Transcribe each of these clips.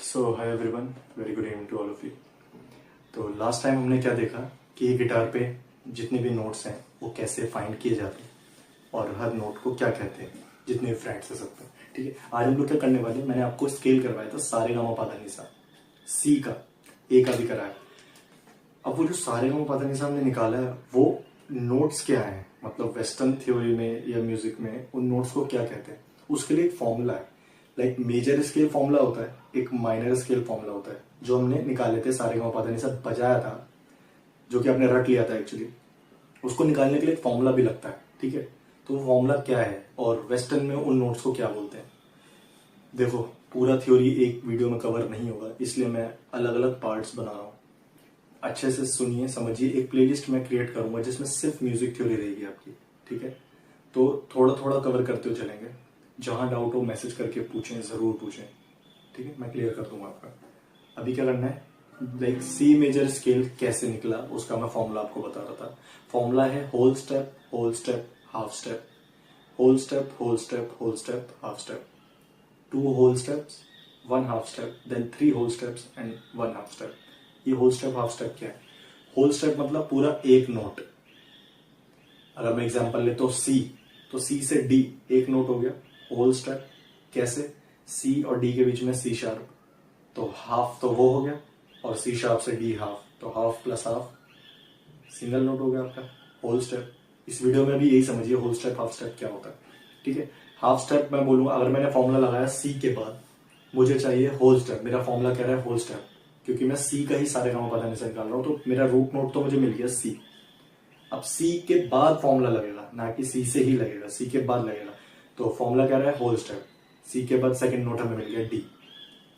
So hi everyone, very good evening to all of you. तो last time हमने क्या देखा कि गिटार पे जितने भी नोट्स हैं वो कैसे फाइंड किए जाते हैं और हर नोट को क्या कहते हैं, जितने भी फ्रेट्स है सब पे। ठीक है, आज हम लोग क्या करने वाले हैं, मैंने आपको स्केल करवाया था सारे गामा पाधा निसा, सी का, ए का भी कराया। अब वो जो सारे गामा पाधा निसा हमने निकाला है वो नोट्स क्या है, मतलब वेस्टर्न थ्योरी में या म्यूजिक में उन नोट्स को क्या कहते हैं, उसके लिए एक फॉर्मूला है। लाइक मेजर स्केल फॉर्मूला होता है, एक माइनर स्केल फॉर्मूला होता है, जो हमने निकाले थे सारे गामा पाधा निसा बजाया था, जो कि आपने रट लिया था एक्चुअली। उसको निकालने के लिए एक फॉर्मूला भी लगता है। ठीक है, तो वो फॉर्मूला क्या है और वेस्टर्न में उन नोट्स को क्या बोलते हैं। देखो, पूरा थ्योरी एक वीडियो में कवर नहीं होगा, इसलिए मैं अलग अलग पार्ट्स बना रहा हूँ। अच्छे से सुनिए, समझिए। एक प्लेलिस्ट मैं क्रिएट करूंगा जिसमें सिर्फ म्यूजिक थ्योरी रहेगी आपकी। ठीक है, तो थोड़ा थोड़ा कवर करते हुए चलेंगे। जहां डाउट हो मैसेज करके पूछें, जरूर पूछें। ठीक है, मैं क्लियर कर दूंगा आपका। अभी क्या करना है, लाइक सी मेजर स्केल कैसे निकला उसका मैं फॉर्मूला आपको बता रहा था। फॉर्मूला है whole step, whole step, half step, whole step, whole step, whole step, half step, 2 whole steps, 1 half step, then 3 whole steps and 1 half step. ये होल स्टेप हाफ स्टेप क्या है? होल स्टेप मतलब पूरा एक note. अगर मैं example ले तो सी, तो सी से डी एक नोट हो गया होल स्टेप। कैसे? सी और डी के बीच में सी शार्प, तो हाफ तो वो हो गया, और सी शार्प से डी हाफ, तो half plus half single note हो गया आपका होल स्टेप। इस वीडियो में भी यही समझिए होल स्टेप हाफ स्टेप क्या होता है। ठीक है, हाफ स्टेप मैं बोलूंगा, अगर मैंने फॉर्मूला लगाया सी के बाद मुझे चाहिए होल स्टेप, मेरा फॉर्मूला कह रहा है होल स्टेप, क्योंकि मैं सी का ही सारे गाँव पता से निकाल रहा हूं, तो मेरा रूट नोट तो मुझे मिल गया सी। अब सी के बाद फॉर्मूला लगेगा, ना कि सी से ही लगेगा, सी के बाद लगेगा। तो फॉर्मूला कह रहा है होल स्टेप, सी के बाद सेकंड नोट हमें मिल गया डी।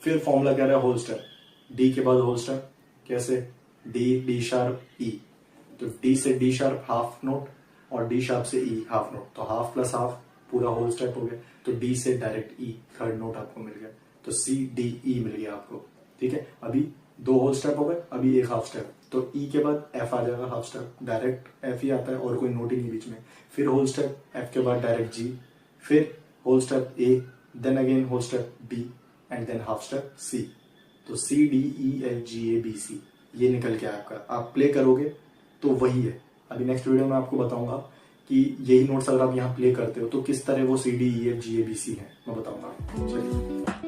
फिर फॉर्मूला कह रहा है होल स्टेप, डी के बाद होल स्टेप। कैसे? डी, डी शार्प, ई, तो डी से डी शार्प हाफ नोट और डी शार्प से ई हाफ नोट, तो हाफ प्लस हाफ पूरा होल स्टेप हो गया। तो डी से डायरेक्ट ई थर्ड नोट आपको मिल गया, तो सी डी ई मिल गया आपको। ठीक है, अभी 2 होल स्टेप हो गए, अभी एक हाफ स्टेप, तो ई के बाद एफ आ जाएगा हाफ स्टेप, डायरेक्ट एफ ही आता है और कोई नोट ही नहीं बीच में। फिर होल स्टेप, एफ के बाद डायरेक्ट जी, फिर whole step A, then again whole step B and then half step C. तो C D E F G A B C ये निकल के आपका, आप प्ले करोगे तो वही है। अभी नेक्स्ट वीडियो में आपको बताऊंगा कि यही नोट्स अगर आप यहाँ प्ले करते हो तो किस तरह वो C D E F G A B C है, मैं बताऊंगा। चलिए।